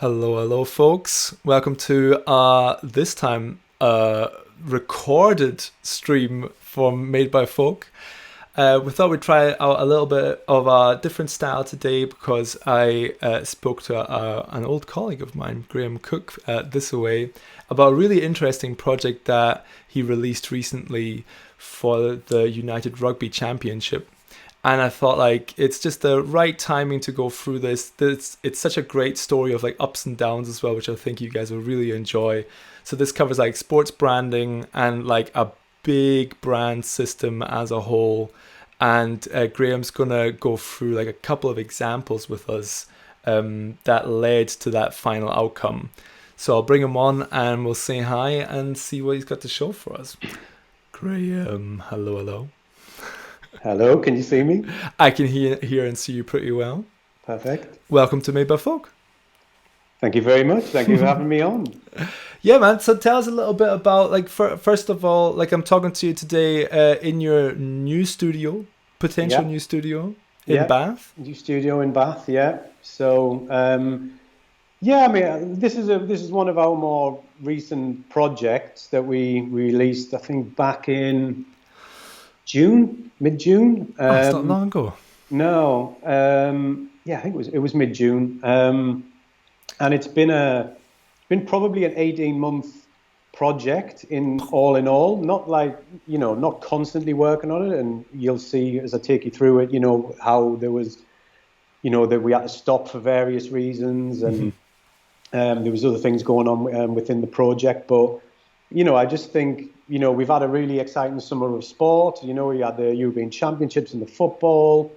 Hello, folks. Welcome to this time recorded stream from Made by Folk. We thought we'd try out a little bit of a different style today because I spoke to an old colleague of mine, Graeme Cook, Thisaway, about a really interesting project that he released recently for the United Rugby Championship. And I thought it's just the right timing to go through this. It's such a great story of ups and downs as well, which I think you guys will really enjoy. So this covers sports branding and a big brand system as a whole. And Graeme's gonna go through a couple of examples with us that led to that final outcome. So I'll bring him on and we'll say hi and see what he's got to show for us. Graeme, hello. Hello, can you see me? I can hear and see you pretty well. Perfect. Welcome to Made by Folk. Thank you very much. Thank you for having me on. Yeah, man. So tell us a little bit about, first of all, I'm talking to you today in your new studio, potential new studio in Bath. New studio in Bath, yeah. So, this is one of our more recent projects that we released, I think, back in mid-June. It's not long ago. No, I think it was mid-June, and it's been probably an 18-month project in all. Not not constantly working on it, and you'll see as I take you through it, how there was, that we had to stop for various reasons, and there was other things going on within the project, but. I just think, we've had a really exciting summer of sport. We had the European Championships in the football.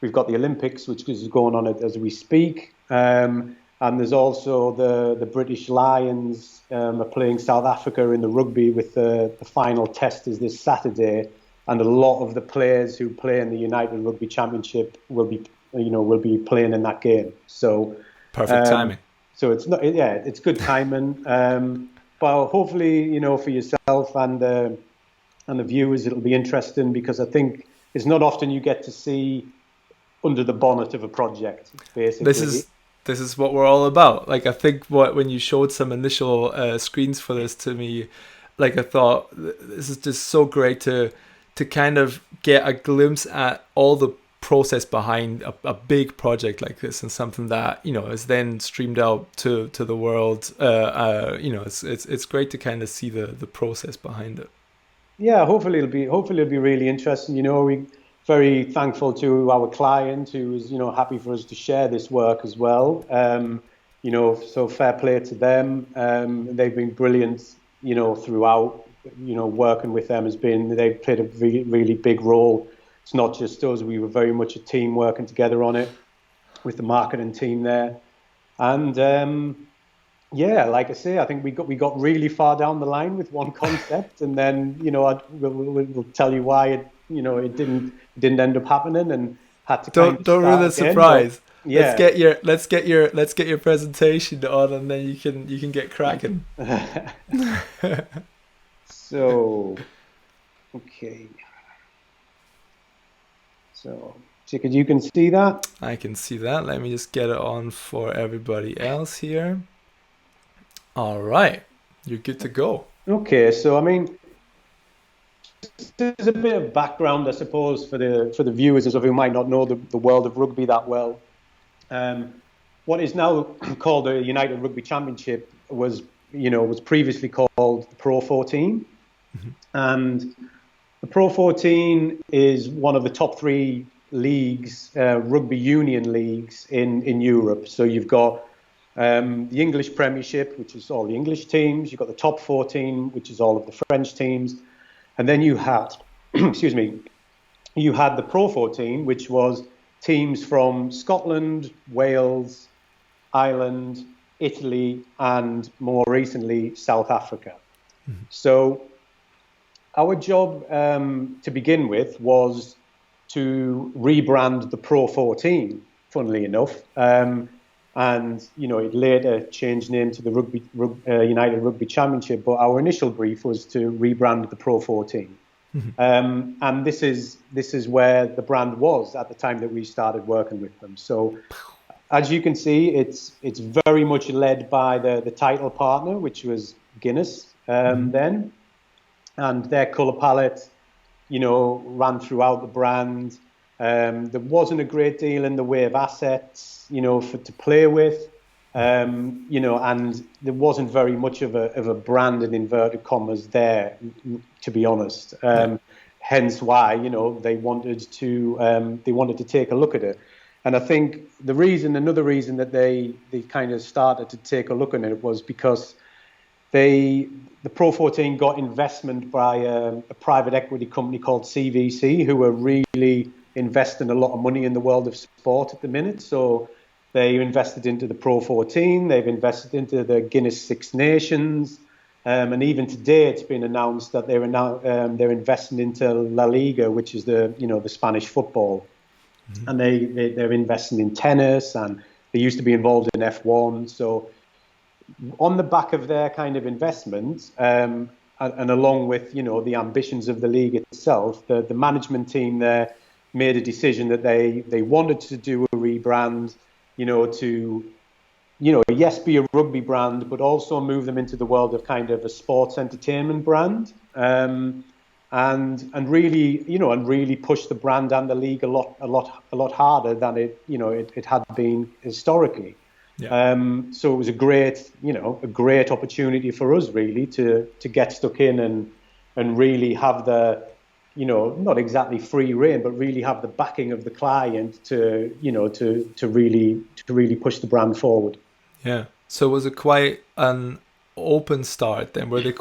We've got the Olympics, which is going on as we speak. And there's also the British Lions are playing South Africa in the rugby with the final test is this Saturday. And a lot of the players who play in the United Rugby Championship will be playing in that game. So perfect timing. So it's good timing. But hopefully, for yourself and the viewers, it'll be interesting because I think it's not often you get to see under the bonnet of a project. Basically, this is what we're all about. I think when you showed some initial screens for this to me, I thought this is just so great to kind of get a glimpse at all the process behind a big project like this, and something that is then streamed out to the world. It's great to kind of see the process behind it. Yeah, hopefully it'll be really interesting. We're very thankful to our client who is happy for us to share this work as well. So fair play to them. They've been brilliant. Throughout. Working with them they've played a really, really big role. It's not just us. We were very much a team working together on it with the marketing team there. And like I say, I think we got really far down the line with one concept, and then we'll tell you why it didn't end up happening, and had to don't ruin the surprise. But, yeah. Let's get your presentation on, and then you can get cracking. So, okay. So, you can see that? I can see that. Let me just get it on for everybody else here. All right. You're good to go. Okay. So, there's a bit of background, I suppose, for the viewers who might not know the world of rugby that well. What is now called the United Rugby Championship was previously called the Pro 14. Mm-hmm. And the Pro 14 is one of the top three leagues, rugby union leagues in Europe. So you've got the English Premiership, which is all the English teams. You've got the top 14, which is all of the French teams. And then you had, you had the Pro 14, which was teams from Scotland, Wales, Ireland, Italy, and more recently, South Africa. Mm-hmm. So our job to begin with was to rebrand the Pro 14, funnily enough. And, it later changed name to the United Rugby Championship, but our initial brief was to rebrand the Pro 14. Mm-hmm. And this is where the brand was at the time that we started working with them. So as you can see, it's very much led by the title partner, which was Guinness then, and their colour palette, ran throughout the brand. There wasn't a great deal in the way of assets, to play with, and there wasn't very much of a brand in inverted commas there, to be honest. Hence why, they wanted to take a look at it. And I think another reason that they kind of started to take a look at it was because the Pro 14 got investment by a private equity company called CVC, who are really investing a lot of money in the world of sport at the minute. So they invested into the Pro 14, they've invested into the Guinness Six Nations, and even today it's been announced that they're investing into La Liga, which is the Spanish football. And they're investing in tennis, and they used to be involved in F1. So on the back of their kind of investment, and along with the ambitions of the league itself, the management team there made a decision that they wanted to do a rebrand, to yes, be a rugby brand, but also move them into the world of kind of a sports entertainment brand. And really push the brand and the league a lot harder than it had been historically. Yeah. So it was a great opportunity for us really to get stuck in and really have the not exactly free rein, but really have the backing of the client to really push the brand forward. Yeah. So was it quite an open start then? Were they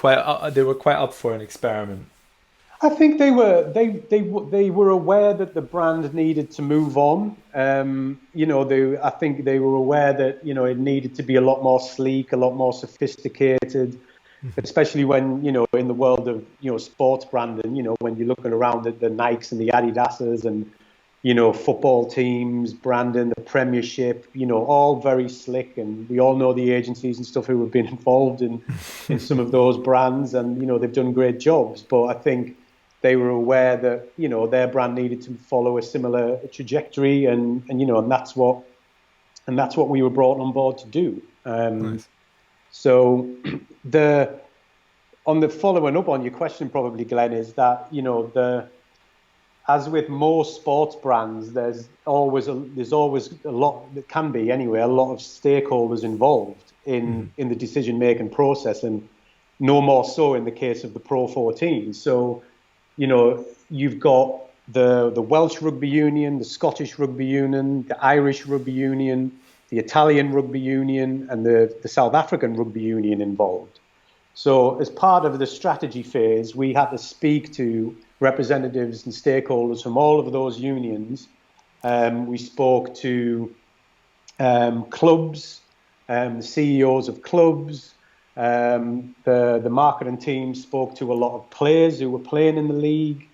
were quite up for an experiment? I think they were aware that the brand needed to move on. I think they were aware that it needed to be a lot more sleek, a lot more sophisticated, especially when in the world of sports branding. When you're looking around at the Nikes and the Adidases and football teams branding, the Premiership, all very slick, and we all know the agencies and stuff who have been involved in some of those brands, and they've done great jobs. But I think they were aware that their brand needed to follow a similar trajectory, and that's what we were brought on board to do. Nice. So on the following up on your question, probably, Glenn, is that as with most sports brands, there's always a lot, that can be anyway, a lot of stakeholders involved in the decision making process, and no more so in the case of the Pro 14. So you've got the Welsh Rugby Union, the Scottish Rugby Union, the Irish Rugby Union, the Italian Rugby Union, and the South African Rugby Union involved. So as part of the strategy phase, we had to speak to representatives and stakeholders from all of those unions. We spoke to clubs, the CEOs of clubs. The marketing team spoke to a lot of players who were playing in the league,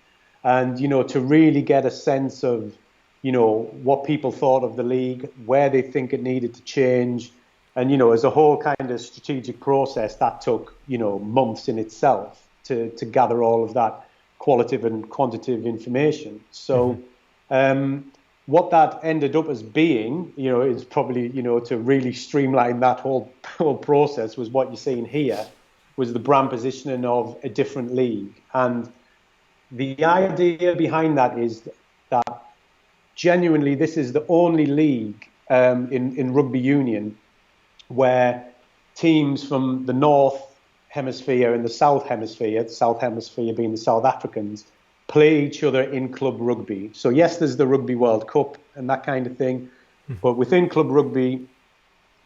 and to really get a sense of what people thought of the league, where they think it needed to change, and as a whole kind of strategic process that took months in itself to gather all of that qualitative and quantitative information. So what that ended up as being, is probably, to really streamline that whole process, was what you're seeing here, was the brand positioning of a different league. And the idea behind that is that genuinely this is the only league in rugby union where teams from the North Hemisphere and the South Hemisphere being the South Africans, play each other in club rugby. So yes, there's the Rugby World Cup and that kind of thing, but within club rugby,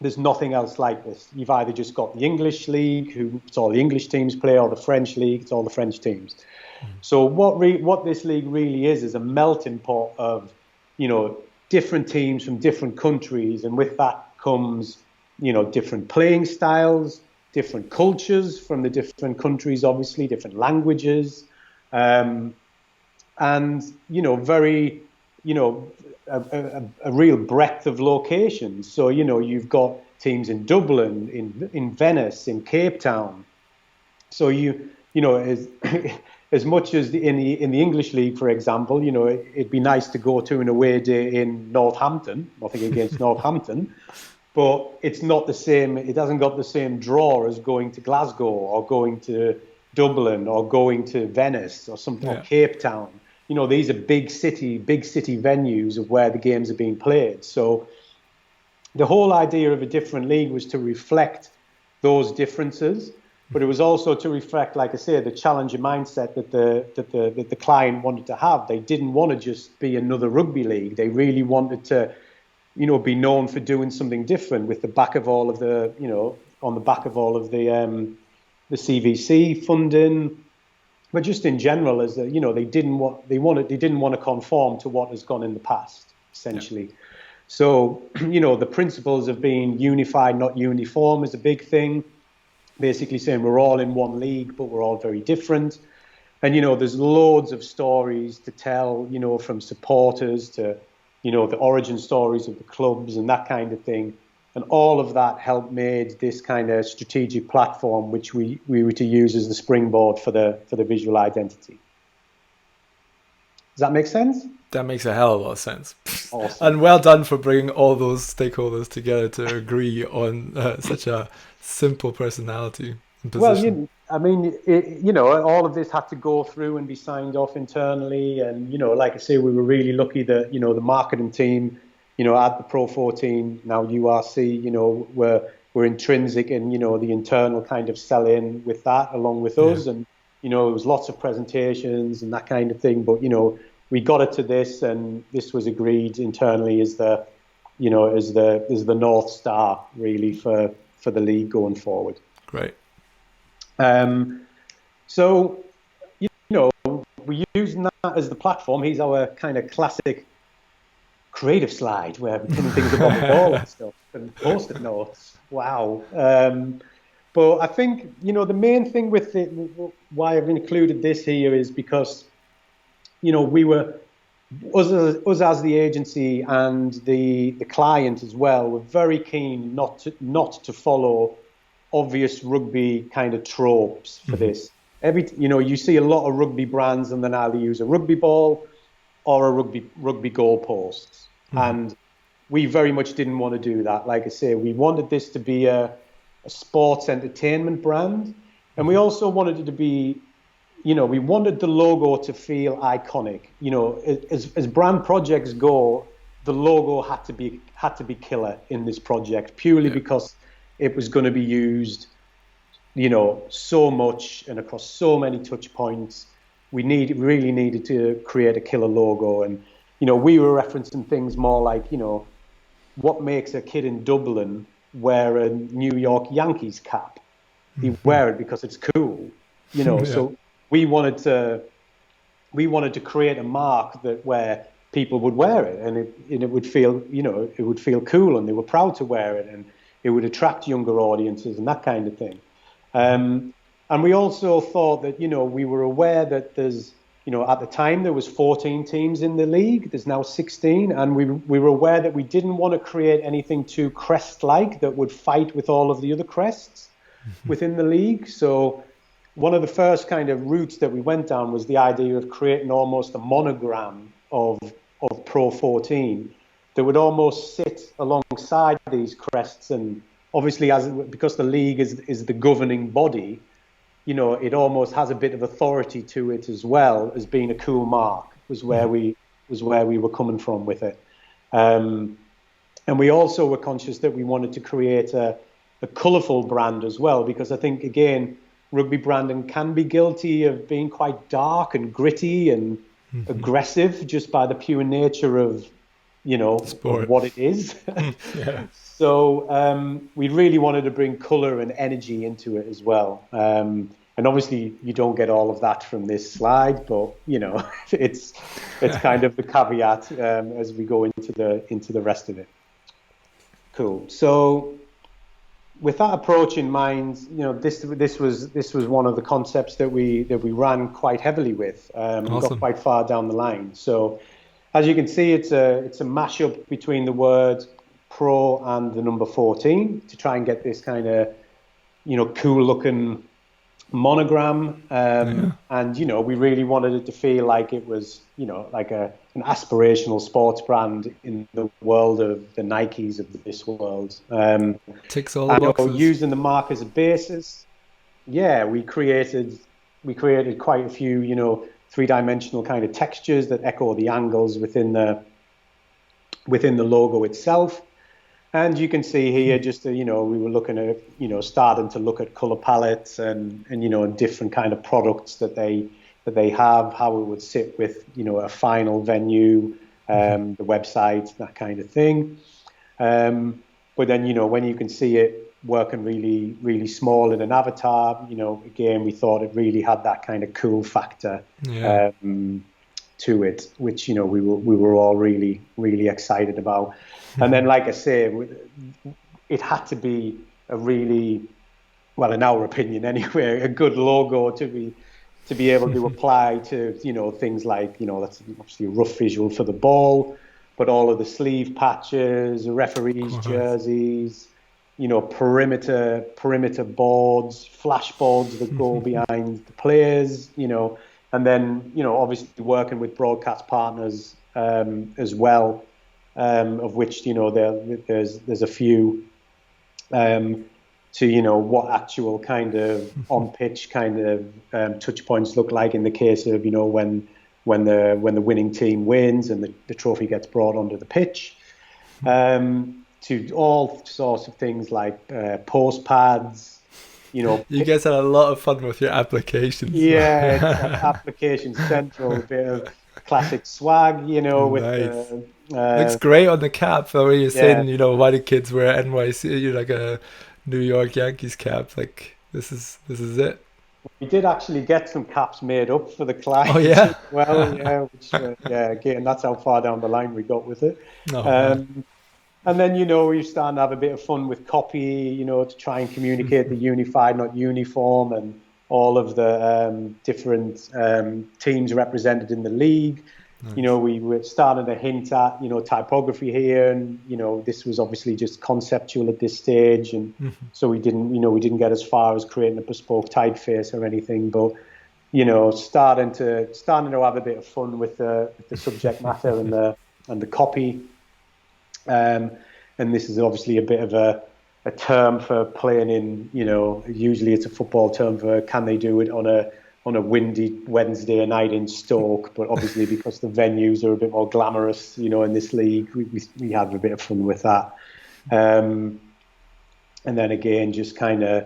there's nothing else like this. You've either just got the English League, it's all the English teams play, or the French League, it's all the French teams. So what this league really is a melting pot of, different teams from different countries, and with that comes, different playing styles, different cultures from the different countries, obviously, different languages, and, very, a real breadth of locations. So, you've got teams in Dublin, in Venice, in Cape Town. So, as as much as in the English league, for example, you know, it'd be nice to go to an away day in Northampton, nothing against Northampton, but it's not the same. It hasn't got the same draw as going to Glasgow or going to Dublin or going to Venice or something, or Cape Town. You know, these are big city venues of where the games are being played. So the whole idea of a different league was to reflect those differences, but it was also to reflect, like I say, the challenger mindset that the client wanted to have. They didn't want to just be another rugby league. They really wanted to, you know, be known for doing something different with the back of all of the, you know, on the back of all of the CVC funding, but just in general, as you know, they didn't want to conform to what has gone in the past, essentially. Yeah. So, you know, the principles of being unified, not uniform, is a big thing. Basically saying we're all in one league, but we're all very different. And, you know, there's loads of stories to tell, you know, from supporters to, you know, the origin stories of the clubs and that kind of thing. And all of that helped made this kind of strategic platform, which we were to use as the springboard for the visual identity. Does that make sense? That makes a hell of a lot of sense. Awesome. And well done for bringing all those stakeholders together to agree on such a simple personality and position. Well, you know, all of this had to go through and be signed off internally. And, you know, like I say, we were really lucky that, you know, the marketing team, you know, at the Pro 14, now URC, you know, were intrinsic in, you know, the internal kind of sell-in with that along with us. And, you know, there was lots of presentations and that kind of thing. But, you know, we got it to this, and this was agreed internally as the, you know, as the North Star really for the league going forward. Great. So, you know, we're using that as the platform. Here's our kind of classic creative slide where we're putting things up on the wall and stuff and post-it notes. Wow. But I think, you know, the main thing with it, why I've included this here is because, you know, we were, us as the agency and the client as well, were very keen not to follow obvious rugby kind of tropes for this. You know, you see a lot of rugby brands and then either use a rugby ball or a rugby goalposts. And we very much didn't want to do that. Like I say, we wanted this to be a sports entertainment brand. And we also wanted it to be, you know, we wanted the logo to feel iconic. You know, as brand projects go, the logo had to be killer in this project, purely because it was going to be used, you know, so much and across so many touch points. We really needed to create a killer logo. And, you know, we were referencing things more like, you know, what makes a kid in Dublin wear a New York Yankees cap? He wear it because it's cool, you know. So we wanted to create a mark that where people would wear it, and it would feel, you know, it would feel cool, and they were proud to wear it, and it would attract younger audiences and that kind of thing. And we also thought that, you know, we were aware that there's, you know, at the time there was 14 teams in the league. There's now 16, and we were aware that we didn't want to create anything too crest-like that would fight with all of the other crests within the league. So one of the first kind of routes that we went down was the idea of creating almost a monogram of Pro 14 that would almost sit alongside these crests. And obviously, because the league is the governing body, you know, it almost has a bit of authority to it as well as being a cool mark. Was where we were coming from with it. And we also were conscious that we wanted to create a colourful brand as well, because I think, again, rugby branding can be guilty of being quite dark and gritty and aggressive just by the pure nature of, you know, of what it is. So we really wanted to bring colour and energy into it as well. And obviously you don't get all of that from this slide, but, you know, it's kind of the caveat as we go into the rest of it. Cool. So with that approach in mind, you know, this was one of the concepts that we ran quite heavily with. Awesome. Got quite far down the line. So as you can see, it's a mashup between the word pro and the number 14 to try and get this kind of, you know, cool looking monogram, and we really wanted it to feel like it was like an aspirational sports brand in the world of the Nikes of this world. Ticks all the boxes. Using the mark as a basis, we created quite a few three-dimensional kind of textures that echo the angles within the logo itself. And you can see here we were looking at, starting to look at color palettes and different kind of products that they have, how it would sit with, a final venue, the website, that kind of thing. But then, when you can see it working really, really small in an avatar, again, we thought it really had that kind of cool factor to it, which, we were all really, really excited about. And then, like I say, it had to be a really, well, in our opinion anyway, a good logo to be able to apply to, things like, that's obviously a rough visual for the ball, but all of the sleeve patches, referees' jerseys, perimeter boards, flash boards that go behind the players, and then, obviously working with broadcast partners as well. Of which there's a few to what actual kind of on pitch kind of touch points look like in the case of when the winning team wins and the trophy gets brought onto the pitch, to all sorts of things like post pads. You guys had a lot of fun with your applications. Yeah, it's application central, a bit of classic swag, with nice. Looks great on the cap. The way you're saying, why do kids wear NYC, like a New York Yankees cap? Like this is it. We did actually get some caps made up for the client. Oh yeah. Well, which again, that's how far down the line we got with it. And then we're starting to have a bit of fun with copy, to try and communicate the unified, not uniform, and all of the different teams represented in the league. Nice. We were starting to hint at, typography here, and this was obviously just conceptual at this stage, and so we didn't get as far as creating a bespoke typeface or anything, but starting to have a bit of fun with the subject matter and the copy, and this is obviously a bit of a term for playing in, usually it's a football term for can they do it on a windy Wednesday night in Stoke, but obviously because the venues are a bit more glamorous, in this league, we have a bit of fun with that. And then again, just kind of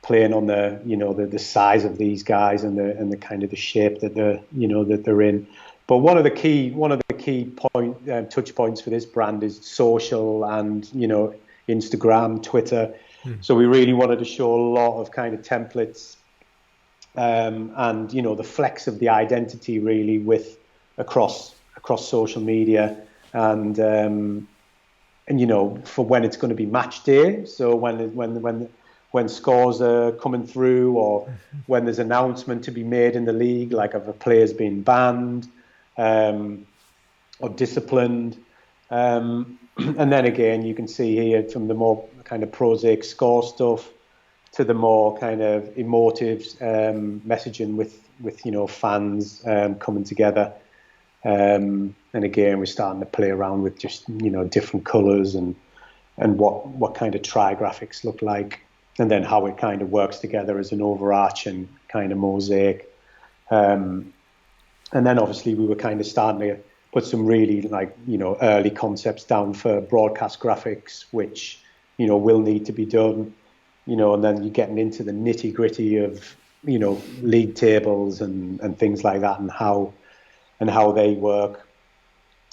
playing on the size of these guys and the kind of the shape that they're in. But one of the key touch points for this brand is social and Instagram, Twitter. So we really wanted to show a lot of kind of templates and the flex of the identity really with across social media and for when it's going to be match day. So when scores are coming through or when there's announcement to be made in the league, like if a player's been banned or disciplined. And then again, you can see here from the more kind of prosaic score stuff to the more kind of emotive messaging with fans coming together. And again, we're starting to play around with just different colours and what kind of graphics look like, and then how it kind of works together as an overarching kind of mosaic. And then obviously we were kind of starting to put some really early concepts down for broadcast graphics, which will need to be done, and then you're getting into the nitty gritty of league tables and things like that and how they work.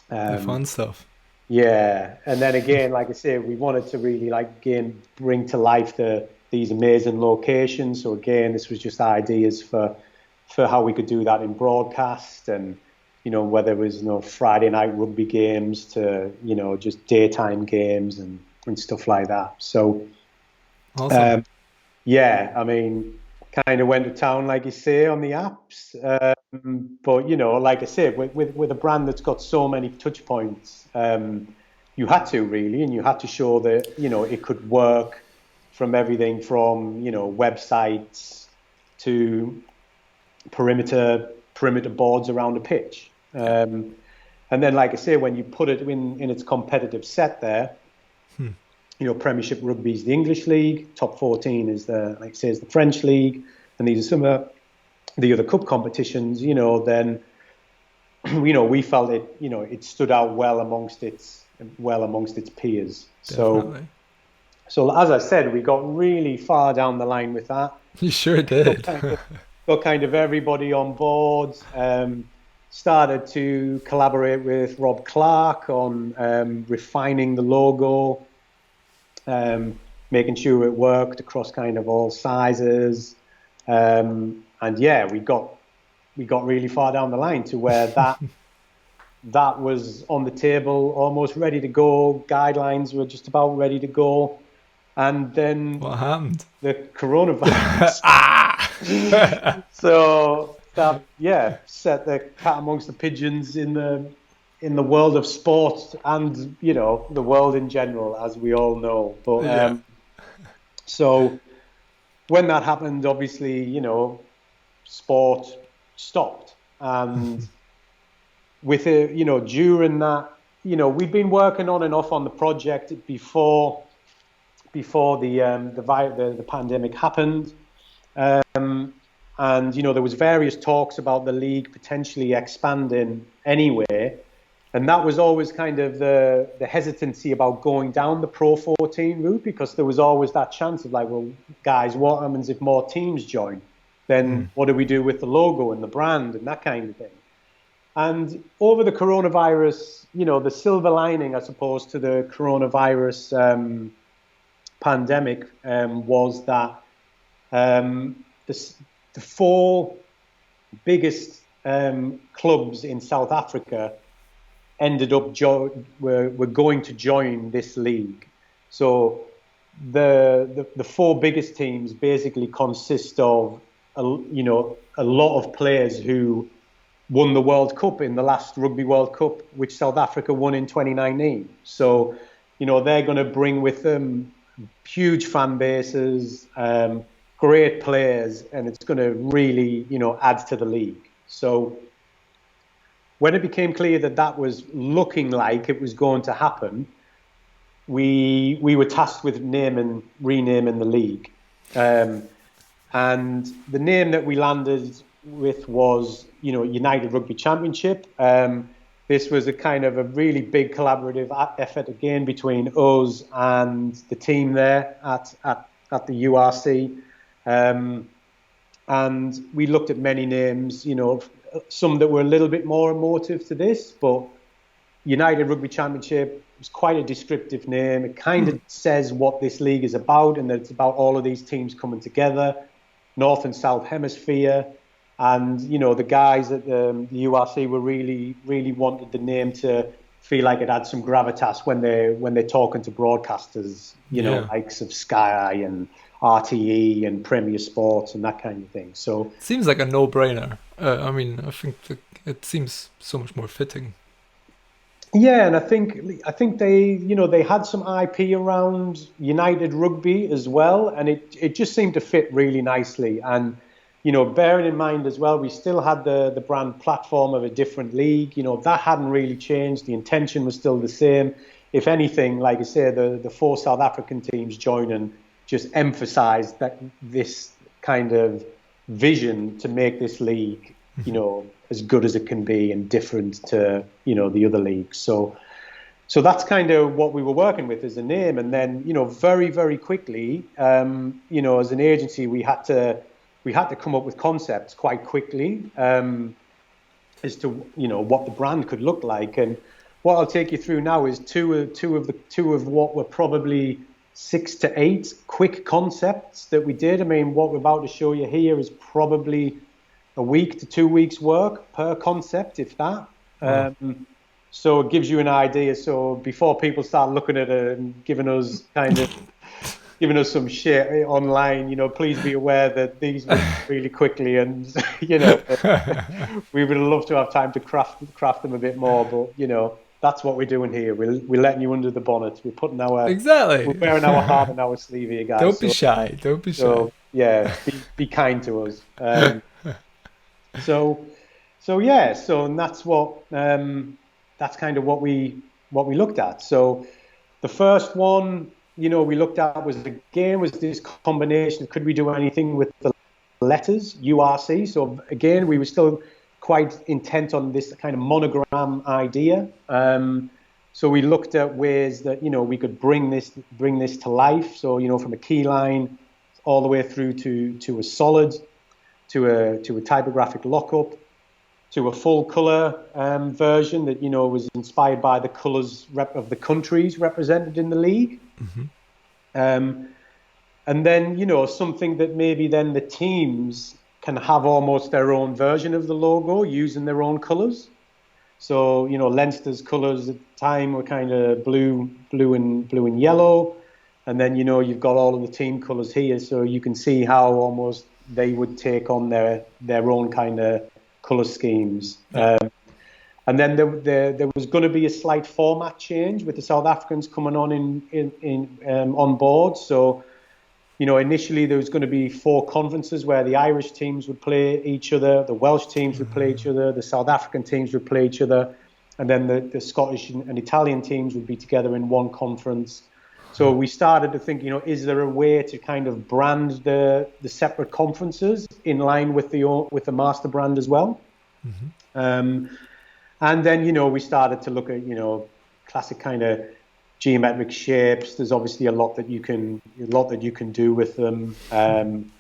The fun stuff. Yeah, and then again, like I say, we wanted to really bring to life these amazing locations. So again, this was just ideas for how we could do that in broadcast, and whether it was Friday night rugby games to just daytime games and stuff like that. So awesome. I mean, kind of went to town, like you say, on the apps. But like I said, with a brand that's got so many touch points, you had to really, and you had to show that it could work from everything from websites to perimeter boards around the pitch. And then, like I say, when you put it in its competitive set there, Premiership Rugby is the English League, top 14 is the French League, and these are some of the other cup competitions. Then we felt it stood out well amongst its peers. Definitely. So as I said, we got really far down the line with that. You sure did. Got kind of everybody on board. Started to collaborate with Rob Clark on refining the logo, making sure it worked across kind of all sizes. And yeah, we got really far down the line to where that was on the table, almost ready to go. Guidelines were just about ready to go. And then what happened? The coronavirus. So that set the cat amongst the pigeons in the world of sport and the world in general, as we all know. But so when that happened, obviously sport stopped, and with it, during that, we'd been working on and off on the project before the pandemic happened. And there was various talks about the league potentially expanding anyway, and that was always kind of the hesitancy about going down the Pro 14 route, because there was always that chance of like, well, guys, what happens if more teams join? Then what do we do with the logo and the brand and that kind of thing? And over the coronavirus, the silver lining, I suppose, to the coronavirus pandemic was that the four biggest clubs in South Africa ended up were going to join this league. So the four biggest teams basically consist of a lot of players who won the World Cup in the last Rugby World Cup, which South Africa won in 2019. So they're going to bring with them huge fan bases, great players, and it's going to really, add to the league. So when it became clear that was looking like it was going to happen, we were tasked with renaming the league. And the name that we landed with was, United Rugby Championship. This was a kind of a really big collaborative effort again between us and the team there at the URC. And we looked at many names, some that were a little bit more emotive to this, but United Rugby Championship was quite a descriptive name. It kind of says what this league is about, and that it's about all of these teams coming together, North and South Hemisphere. And, the guys at the URC were really wanted the name to feel like it had some gravitas when they're talking to broadcasters, likes of Sky and RTE and Premier Sports and that kind of thing. So it seems like a no-brainer. I think it seems so much more fitting. Yeah, and I think they had some IP around United Rugby as well, and it just seemed to fit really nicely. And bearing in mind as well, we still had the brand platform of a different league. That hadn't really changed. The intention was still the same. If anything, like I say, the four South African teams joining just emphasised that this kind of vision to make this league, as good as it can be and different to, the other leagues. So that's kind of what we were working with as a name. And then, very, very quickly, as an agency, we had to come up with concepts quite quickly as to, what the brand could look like. And what I'll take you through now is two of what were probably 6 to 8 quick concepts that we did. What we're about to show you here is probably a week to 2 weeks work per concept, if that. So it gives you an idea. So before people start looking at it and giving us some shit online, please be aware that these were really quickly, and we would love to have time to craft them a bit more, but that's what we're doing here. We're letting you under the bonnet. We're putting we're wearing our heart on our sleeve here, guys. Don't be shy. yeah, be kind to us. So yeah, and that's kind of what we looked at. So the first one, we looked at was this combination. Could we do anything with the letters URC? So again, we were still quite intent on this kind of monogram idea. So we looked at ways that we could bring this to life. So from a key line all the way through to a solid, to a typographic lockup, to a full color version that was inspired by the colors of the countries represented in the league. And then something that maybe then the teams can have almost their own version of the logo using their own colors. So Leinster's colors at the time were kind of blue and yellow, and then you've got all of the team colors here, so you can see how almost they would take on their own kind of color schemes. And then there was going to be a slight format change with the South Africans coming on board. So initially there was going to be 4 conferences where the Irish teams would play each other, the Welsh teams would play each other, the South African teams would play each other, and then the Scottish and Italian teams would be together in one conference. So we started to think, is there a way to kind of brand the separate conferences in line with the master brand as well? And then we started to look at classic kind of geometric shapes. There's obviously a lot that you can do with them. From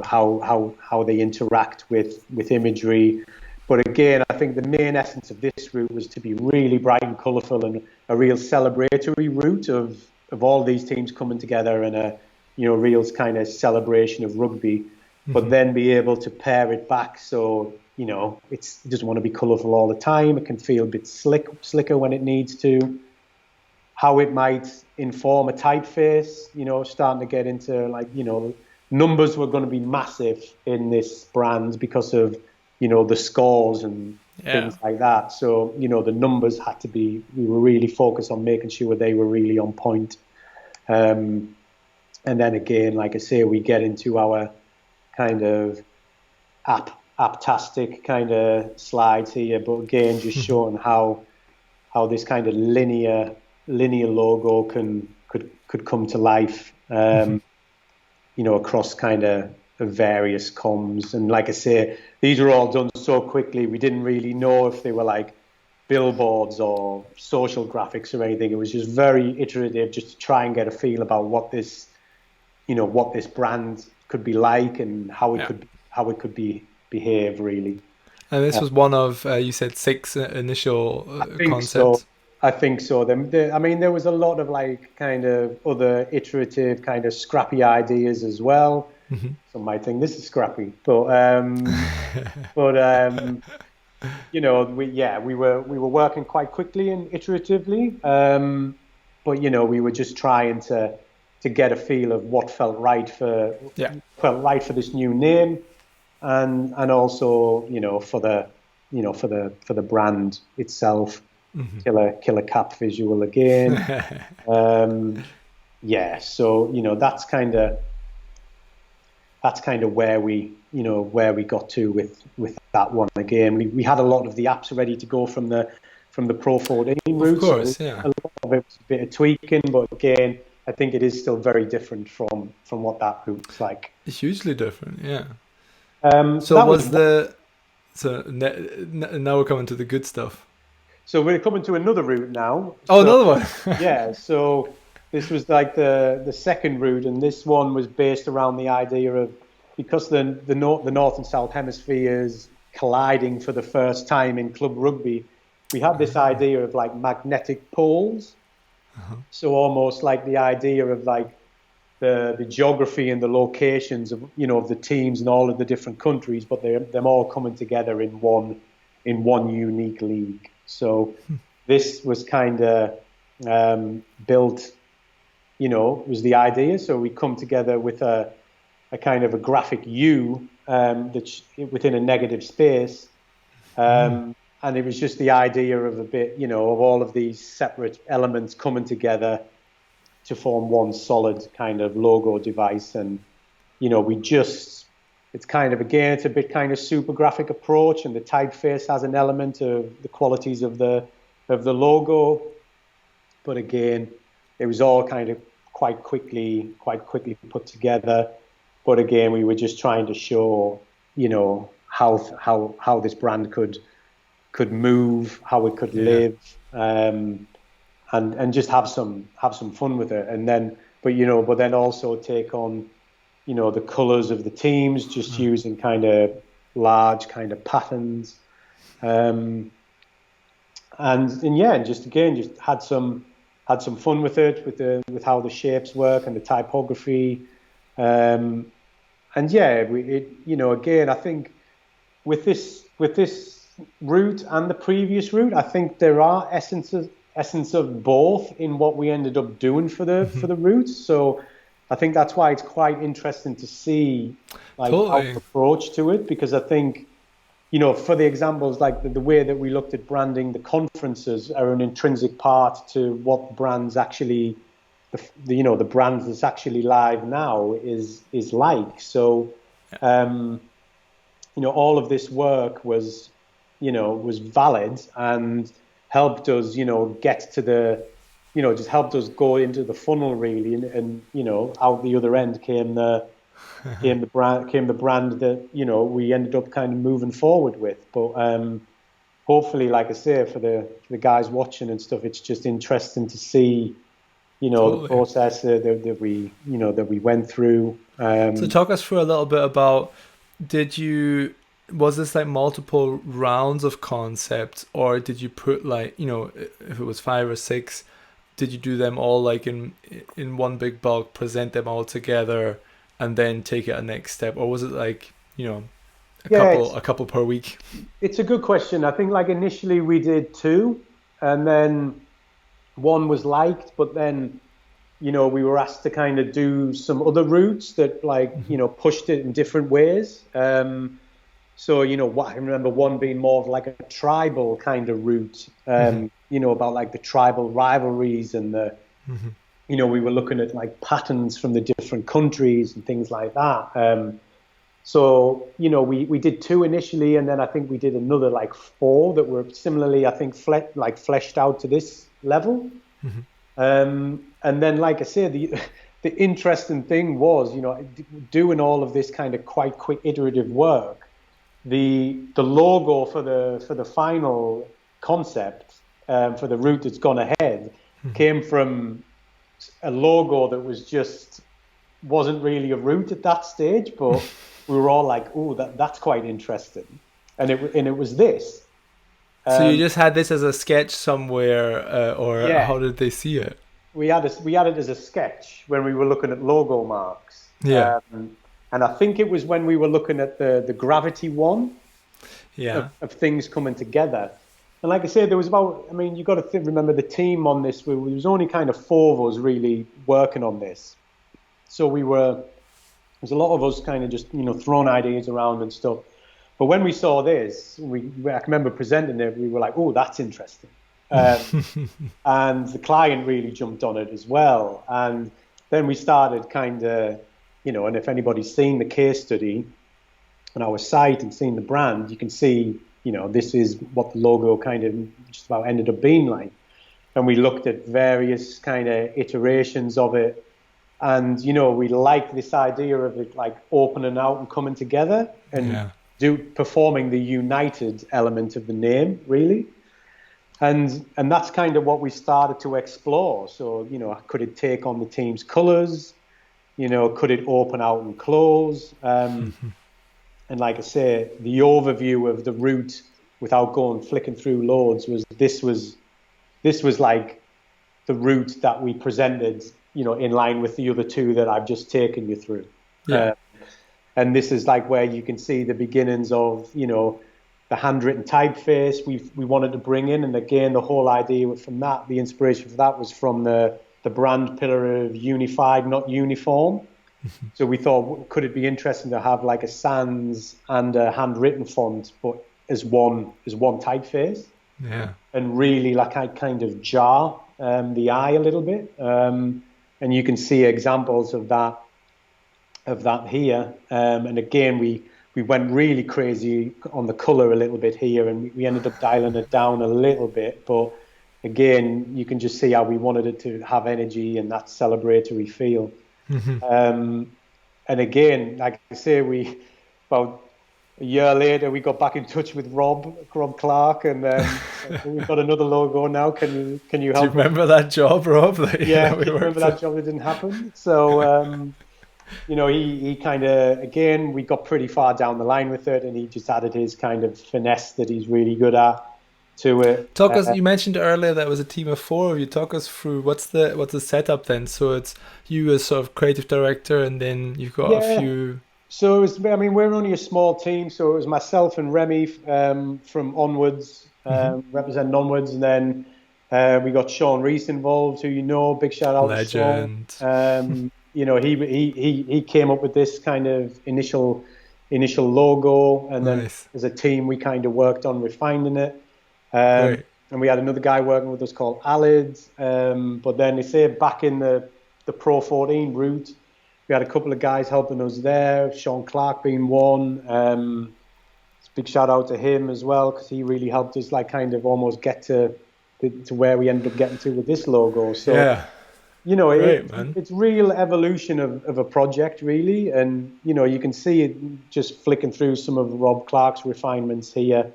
how they interact with imagery. But again, I think the main essence of this route was to be really bright and colourful and a real celebratory route of all these teams coming together and a real kind of celebration of rugby. But then be able to pare it back so it doesn't want to be colourful all the time. It can feel a bit slicker when it needs to. How it might inform a typeface, starting to get into numbers were going to be massive in this brand because of, the scores and things like that. So, the numbers had to be, we were really focused on making sure they were really on point. And then again, like I say, we get into our kind of apptastic kind of slides here, but again, just showing how this kind of linear logo could come to life, across kind of various comms. And like I say, these were all done so quickly, we didn't really know if they were like billboards or social graphics or anything. It was just very iterative, just to try and get a feel about what this brand could be like and how it could behave really. And this was one of you said 6 initial concepts. So. I think so. There was a lot of kind of other iterative, kind of scrappy ideas as well. Some might think this is scrappy, but we were working quite quickly and iteratively. But we were just trying to get a feel of what felt right for this new name, and also for the brand itself. Killer cap visual again. So that's kind of where we got to with that one. Again, we had a lot of the apps ready to go from the Pro 14 route. Of course, so a lot of it was a bit of tweaking, but again, I think it is still very different from what that route's like. It's hugely different, yeah. So now we're coming to the good stuff. So we're coming to another route now. Oh, another one. Yeah, so this was like the second route, and this one was based around the idea of, because the North and South hemispheres colliding for the first time in club rugby, we had this idea of like magnetic poles. So almost like the idea of like the geography and the locations of of the teams and all of the different countries, but them all coming together in one unique league. So this was kind of built, was the idea. So we come together with a kind of a graphic U that's within a negative space. And it was just the idea of a bit, of all of these separate elements coming together to form one solid kind of logo device. And it's kind of, again, it's a bit kind of super graphic approach, and the typeface has an element of the qualities of the logo. But again, it was all kind of quite quickly put together. But again, we were just trying to show, how this brand could move, how it could live, and just have some fun with it. And then, but then also take on, the colours of the teams, just using kind of large kind of patterns, and just had some fun with it, with how the shapes work and the typography, again, I think with this route and the previous route, I think there are essence of both in what we ended up doing for the route. So I think that's why it's quite interesting to see our approach to it, because I think, for the examples, like the way that we looked at branding, the conferences are an intrinsic part to what brands actually, the brand that's actually live now is like. So, all of this work was valid and helped us, get to the, just helped us go into the funnel really, and out the other end came the brand that we ended up kind of moving forward with. But hopefully, like I say, for the guys watching and stuff, it's just interesting to see the process that we went through. So talk us through a little bit about, was this like multiple rounds of concepts, or did you put if it was 5 or 6, did you do them all like in one big bulk, present them all together, and then take it a next step? Or was it like, a couple per week? It's a good question. I think initially we did 2, and then one was liked, but then, we were asked to kind of do some other routes that pushed it in different ways. So, I remember one being more of like a tribal kind of route, about the tribal rivalries and we were looking at patterns from the different countries and things like that. So, we did 2 initially, and then I think we did another 4 that were similarly, I think, fleshed out to this level. And then, like I said, the interesting thing was, doing all of this kind of quite quick iterative work. The logo for the final concept, for the route that's gone ahead, came from a logo that wasn't really a route at that stage, but we were all like, "Oh, that's quite interesting," and it was this. So you just had this as a sketch somewhere, how did they see it? We had it as a sketch when we were looking at logo marks. Yeah. And I think it was when we were looking at the gravity one, of things coming together. And like I said, there was you got to remember the team on this. There was only kind of 4 of us really working on this. So there was a lot of us kind of just, throwing ideas around and stuff. But when we saw this, I remember presenting it, we were like, oh, that's interesting. And the client really jumped on it as well. And then we started kind of, and if anybody's seen the case study on our site and seen the brand, you can see, this is what the logo kind of just about ended up being like. And we looked at various kind of iterations of it. And, we liked this idea of it opening out and coming together and performing the united element of the name, really. And that's kind of what we started to explore. So, could it take on the team's colours? Could it open out and close? And like I say, the overview of the route, without flicking through loads, was like the route that we presented, in line with the other 2 that I've just taken you through. Yeah. And this is where you can see the beginnings of, the handwritten typeface we wanted to bring in. And again, the whole idea from that, the inspiration for that was from the brand pillar of unified, not uniform. So we thought, could it be interesting to have a sans and a handwritten font, but as one typeface? Yeah. And really I kind of jar the eye a little bit. And you can see examples of that that here. And again, we went really crazy on the colour a little bit here, and we ended up dialing it down a little bit. But again, you can just see how we wanted it to have energy and that celebratory feel. And again, like I say, about a year later, we got back in touch with Rob Clark, and we've got another logo now. Can you help? Do you remember that job, Rob? Yeah, we remember that job that didn't happen. So, he kind of, again, we got pretty far down the line with it, and he just added his kind of finesse that he's really good at to it. You mentioned earlier that it was a team of 4 of you. Talk us through what's the setup then. So it's you as sort of creative director, and then you've got a few. So it was, we're only a small team. So it was myself and Remy from Onwards, representing Onwards, and then we got Sean Reese involved, who big shout out Legend. to Sean. He came up with this kind of initial logo, and then as a team we kind of worked on refining it. And we had another guy working with us called Alid. But then they say back in the Pro 14 route, we had a couple of guys helping us there, Sean Clark being one. Big shout out to him as well, because he really helped us kind of almost get to where we ended up getting to with this logo. So it's real evolution of a project, really. And you can see it just flicking through some of Rob Clark's refinements here,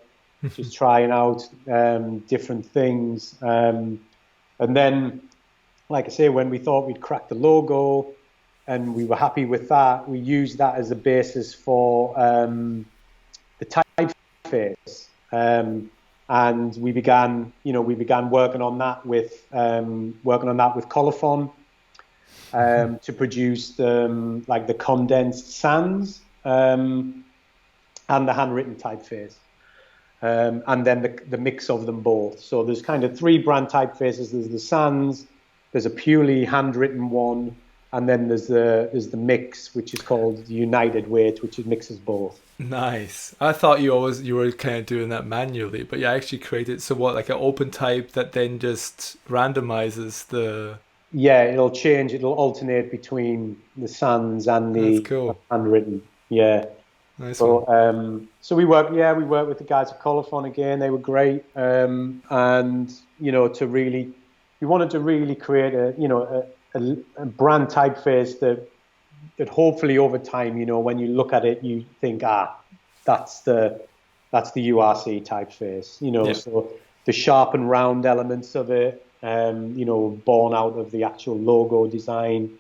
just trying out different things. And then, like I say, when we thought we'd cracked the logo and we were happy with that, we used that as a basis for the typeface. And we began working on that with Colophon to produce the condensed sans and the handwritten typeface. And then the mix of them both. So there's kind of 3 brand typefaces. There's the sans, there's a purely handwritten one, and then there's the mix, which is called the United Weight, which mixes both. Nice. I thought you were kind of doing that manually, but you actually created like an open type that then just randomizes the. Yeah, it'll change. It'll alternate between the sans and the handwritten. Yeah. Nice. So we worked with the guys at Colophon again. They were great. And we wanted to really create a brand typeface that hopefully over time, when you look at it, you think, that's the URC typeface. So the sharp and round elements of it, born out of the actual logo design.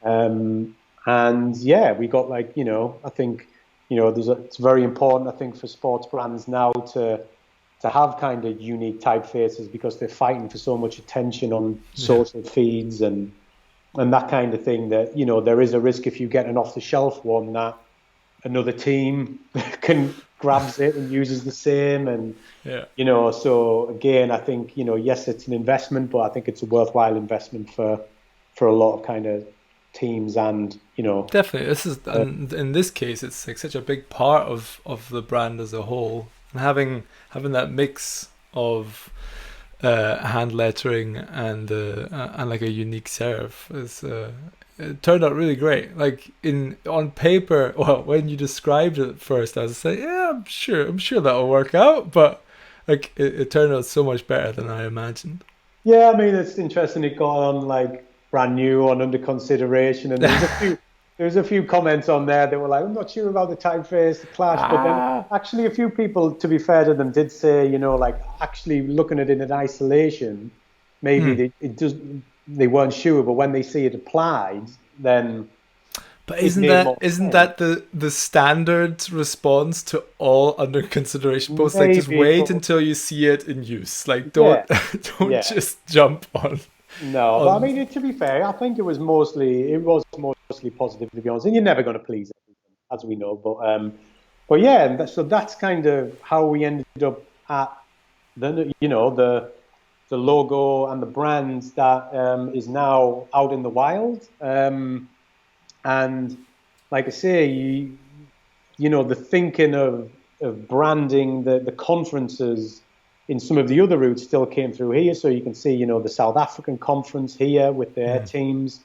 And we got I think. It's very important, I think, for sports brands now to have kind of unique typefaces, because they're fighting for so much attention on social feeds and that kind of thing, that, there is a risk if you get an off-the-shelf one that another team grabs it and uses the same. And, so again, I think, yes, it's an investment, but I think it's a worthwhile investment for a lot of kind of teams. And definitely this is in this case it's such a big part of the brand as a whole, and having that mix of hand lettering and like a unique serif is it turned out really great. On paper, well, when you described it at first, I was like, I'm sure that'll work out, but it turned out so much better than I imagined. It's interesting. It got on brand new and under consideration, and there's a few comments on there that were like, I'm not sure about the typeface, the clash, but then actually a few people, to be fair to them, did say, actually looking at it in isolation, maybe they weren't sure, but when they see it applied, then. But isn't that the standard response to all under consideration posts? Just wait until you see it in use. Don't just jump on. No, but to be fair, I think it was mostly positive, to be honest. And you're never going to please everyone, as we know. But so that's kind of how we ended up at the logo and the brand that is now out in the wild. And like I say, the thinking of branding the conferences in some of the other routes still came through here. So you can see, the South African conference here with their teams.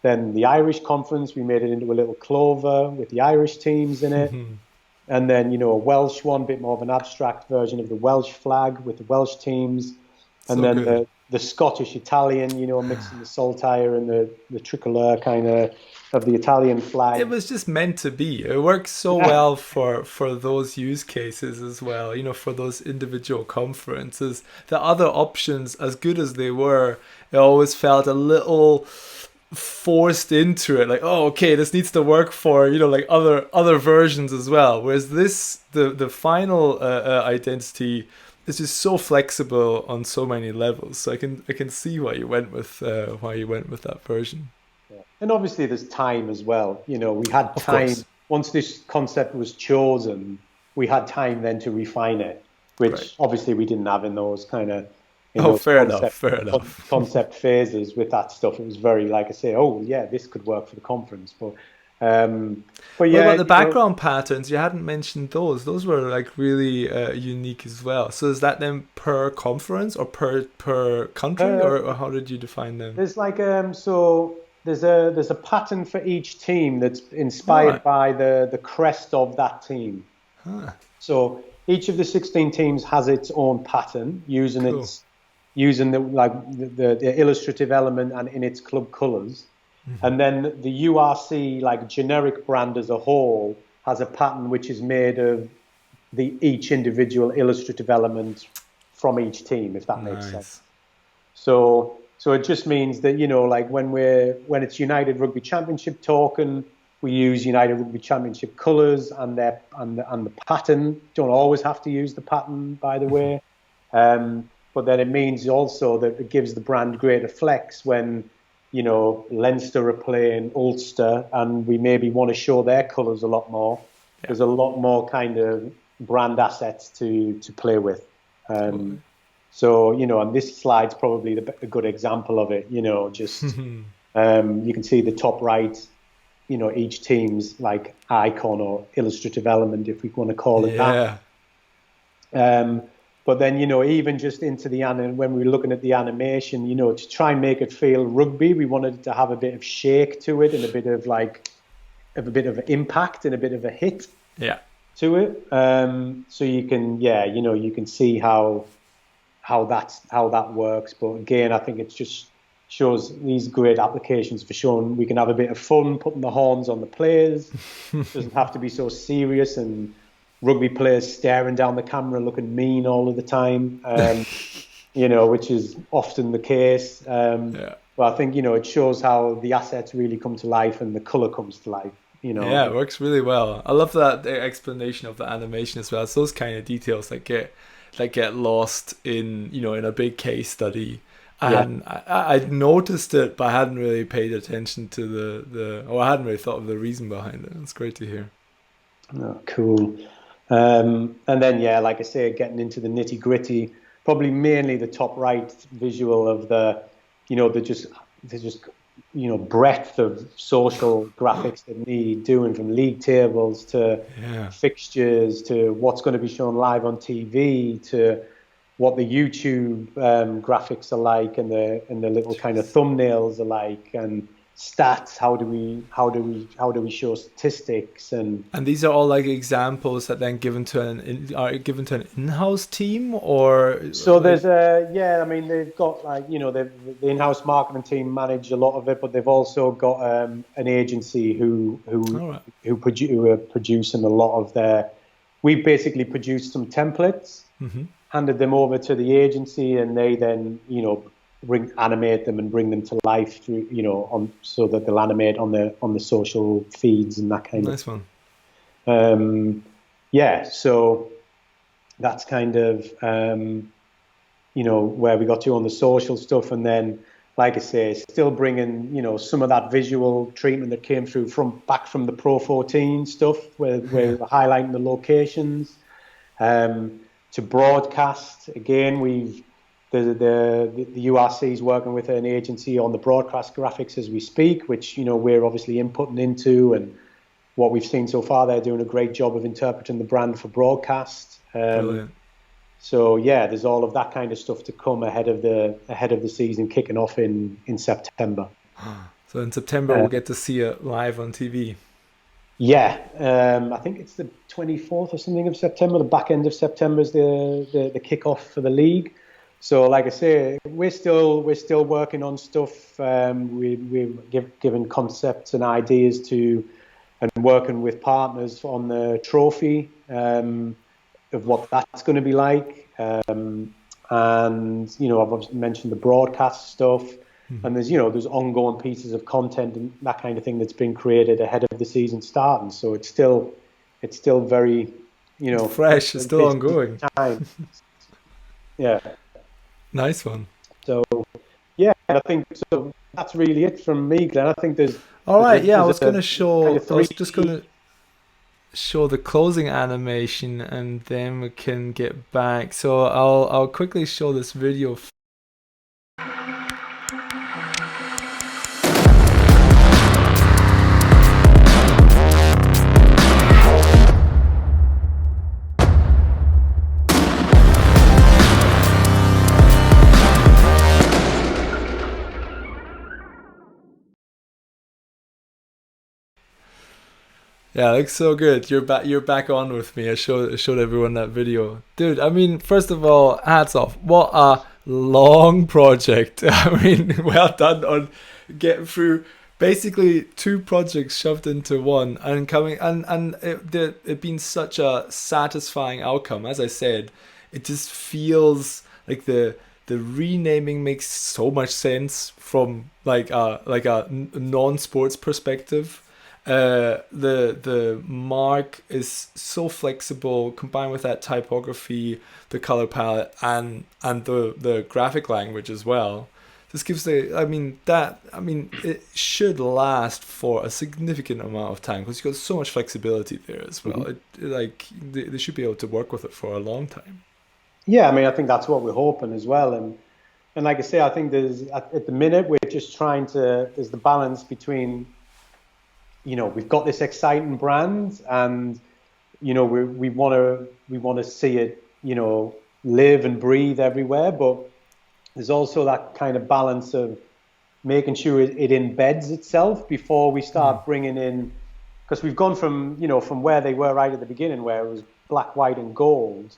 Then the Irish conference, we made it into a little clover with the Irish teams in it. And then, a Welsh one, a bit more of an abstract version of the Welsh flag with the Welsh teams. And So then the Scottish Italian, mixing the saltire and the tricolour kind of the Italian flag. It was just meant to be. It works so well for those use cases as well, for those individual conferences. The other options, as good as they were, it always felt a little forced into it, like, oh, okay, this needs to work for like other versions as well, whereas this the final identity is just so flexible on so many levels. So I can see why you went with that version. And obviously there's time as well. We had time once this concept was chosen. We had time then to refine it, which obviously we didn't have in those kind of fair enough. Concept phases with that stuff. It was very, like I say, oh yeah, this could work for the conference. But yeah. What about the background patterns? You hadn't mentioned those. Those were like really unique as well. So is that then per conference or per country, or how did you define them? There's like so there's a pattern for each team that's inspired by the crest of that team. So each of the 16 teams has its own pattern using the illustrative element and in its club colours. And then the URC generic brand as a whole has a pattern which is made of each individual illustrative element from each team, if that makes sense. So it just means that when it's United Rugby Championship talking, we use United Rugby Championship colours and the pattern. Don't always have to use the pattern, by the way. But then it means also that it gives the brand greater flex when, Leinster are playing Ulster and we maybe want to show their colours a lot more. Yeah. There's a lot more kind of brand assets to play with. So, and this slide's probably a good example of it, just you can see the top right, each team's icon or illustrative element, if we want to call it that. But then, even just into when we were looking at the animation, to try and make it feel rugby, we wanted it to have a bit of shake to it and a bit of impact and a bit of a hit to it. So you can, you can see how that works. But again, I think it just shows these great applications for showing we can have a bit of fun, putting the horns on the players. Doesn't have to be so serious and rugby players staring down the camera looking mean all of the time, which is often the case. But I think, it shows how the assets really come to life and the colour comes to life. Yeah, it works really well. I love that explanation of the animation as well. It's those kind of details that get lost in, in a big case study. I'd noticed it, but I hadn't really paid attention to I hadn't really thought of the reason behind it. It's great to hear. Oh, cool. And then, like I say, getting into the nitty gritty, probably mainly the top right visual of the breadth of social graphics that need doing, from league tables to fixtures to what's going to be shown live on TV to what the YouTube graphics are like and the little kind of thumbnails are like, and stats. How do we show statistics and these are all like examples that then given to an in-house team, or so there's they've got the in-house marketing team manage a lot of it, but they've also got an agency who are producing a lot of their. We've basically produced some templates, handed them over to the agency, and they then animate them and bring them to life through so that they'll animate on the social feeds and that kind nice of one. So that's kind of where we got to on the social stuff, and then like I say, still bringing some of that visual treatment that came through back from the Pro 14 stuff where we're highlighting the locations to broadcast. Again, the URC is working with an agency on the broadcast graphics as we speak, which we're obviously inputting into, and what we've seen so far, they're doing a great job of interpreting the brand for broadcast. Brilliant. So there's all of that kind of stuff to come ahead of the season kicking off in September. So in September we'll get to see it live on TV. Yeah, I think it's the 24th or something of September. The back end of September is the kickoff for the league. So, like I say, we're still working on stuff. We're giving concepts and ideas to, and working with partners on the trophy of what that's going to be like. And I've obviously mentioned the broadcast stuff. And there's ongoing pieces of content and that kind of thing that's been created ahead of the season starting. So it's still very, It's fresh. It's still ongoing. Time. Yeah. Nice one. So yeah, I think so. That's really it from me, Glenn. I think there's. All right. Yeah, I was just going to show the closing animation, and then we can get back. So I'll quickly show this video. Yeah, it looks so good. You're back on with me. I showed everyone that video. Dude, I mean, first of all, hats off. What a long project. I mean, well done on getting through basically two projects shoved into one and coming and it being such a satisfying outcome. As I said, it just feels like the renaming makes so much sense from like a non-sports perspective. The mark is so flexible, combined with that typography, the color palette, and the graphic language as well. This gives it should last for a significant amount of time because you've got so much flexibility there as well. They should be able to work with it for a long time. Yeah, I mean, I think that's what we're hoping as well, and like I say, I think there's at the minute we're just there's the balance between. We've got this exciting brand, and we want to see it, live and breathe everywhere. But there's also that kind of balance of making sure it embeds itself before we start bringing in, because we've gone from where they were right at the beginning, where it was black, white, and gold,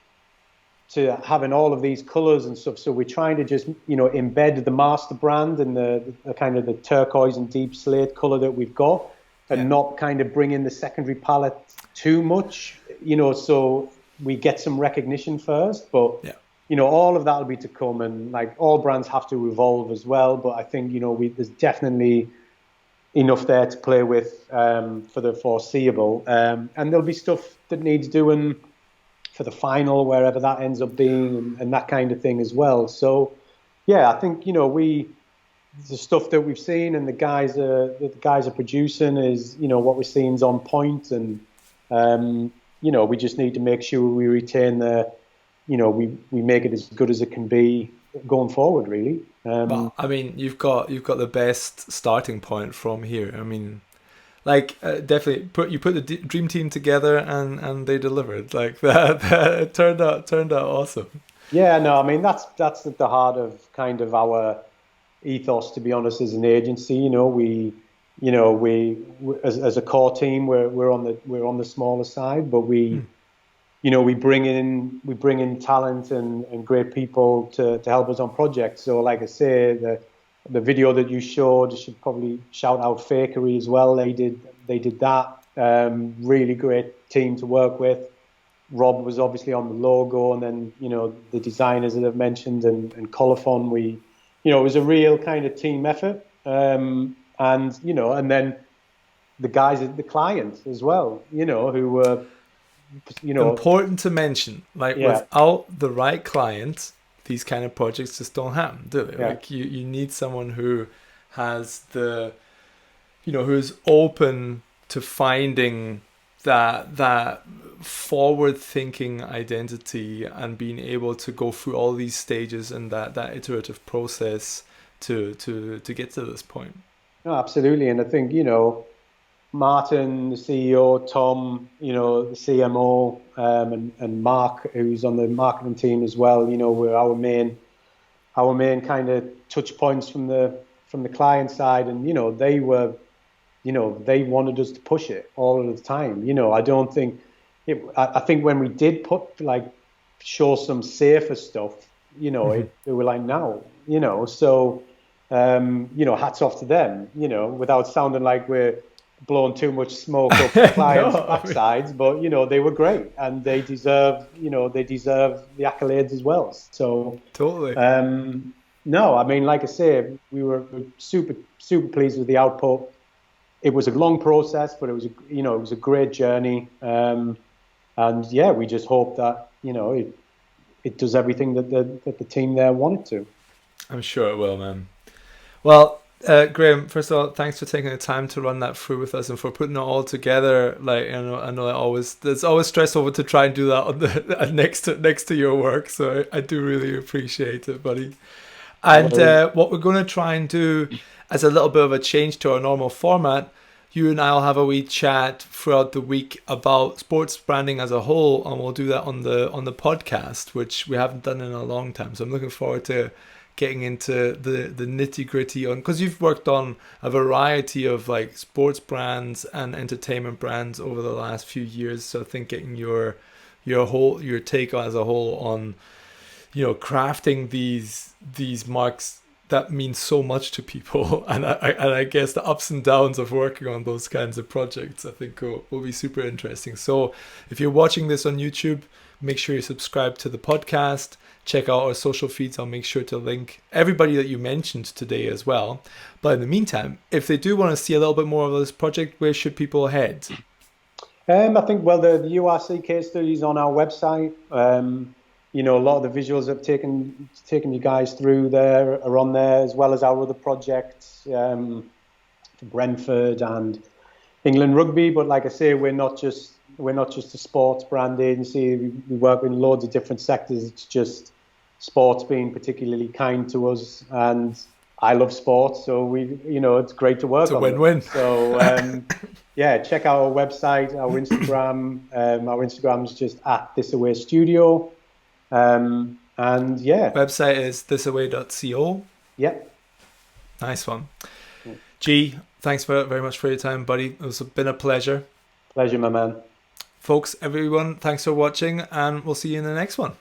to having all of these colors and stuff. So we're trying to just embed the master brand and the kind of the turquoise and deep slate color that we've got. And not kind of bring in the secondary palette too much, so we get some recognition first. But, all of that will be to come. And like all brands have to evolve as well. But I think, there's definitely enough there to play with for the foreseeable. And there'll be stuff that needs doing for the final, wherever that ends up being, and that kind of thing as well. So, yeah, I think, the stuff that we've seen and the guys are producing is, what we're seeing is on point, and we just need to make sure we retain we make it as good as it can be going forward, really. Well, I mean, you've got the best starting point from here. I mean, definitely you put the dream team together and they delivered like that. It turned out awesome. Yeah, no, I mean that's at the heart of kind of our ethos, to be honest, as an agency. We as a core team we're on the smaller side, but we bring in talent and great people to help us on projects. So like I say, the video that you showed, you should probably shout out Fakery as well. They did that. Really great team to work with. Rob was obviously on the logo, and then the designers that I've mentioned and Colophon. It was a real kind of team effort, and then the guys at the client as well, who were, important to mention. Without the right client, these kind of projects just don't happen, do they? Yeah. You need someone who has who's open to finding that forward-thinking identity and being able to go through all these stages and that iterative process to get to this point. No, absolutely. And I think Martin, the CEO, Tom, the CMO, and Mark, who's on the marketing team as well, were our main kind of touch points from the from the client side, and they were, they wanted us to push it all of the time. I don't think I think when we did show some safer stuff, they were like, no, so hats off to them, without sounding like we're blowing too much smoke up the clients' backsides, but they were great, and they deserve the accolades as well. So totally. No, I mean, like I say, we were super pleased with the output. It was a long process, but it was a great journey. And yeah, we just hope that it does everything that the team there wanted to. I'm sure it will, man. Well, Graeme, first of all, thanks for taking the time to run that through with us and for putting it all together. I know it's always stressful to try and do that on the next to your work. So I do really appreciate it, buddy. And what we're going to try and do as a little bit of a change to our normal format, you and I will have a wee chat throughout the week about sports branding as a whole, and we'll do that on the podcast, which we haven't done in a long time. So I'm looking forward to getting into the nitty gritty on, because you've worked on a variety of like sports brands and entertainment brands over the last few years. So I think getting your take as a whole on crafting these marks that mean so much to people, and I guess the ups and downs of working on those kinds of projects, I think will be super interesting. So if you're watching this on YouTube, make sure you subscribe to the podcast. Check out our social feeds. I'll make sure to link everybody that you mentioned today as well. But in the meantime, if they do want to see a little bit more of this project, where should people head? I think, well, the URC case study is on our website. A lot of the visuals I've taken you guys through there are on there, as well as our other projects for Brentford and England Rugby. But like I say, we're not just a sports brand agency. We work in loads of different sectors. It's just sports being particularly kind to us, and I love sports, so it's great to work on. It's a win-win. So yeah, check out our website, our Instagram. Our Instagram is just at Thisaway Studio. And yeah, website is thisaway.co. Yep. Nice one. G, thanks very much for your time, buddy. It's been a pleasure. Pleasure, my man. Folks, everyone, thanks for watching, and we'll see you in the next one.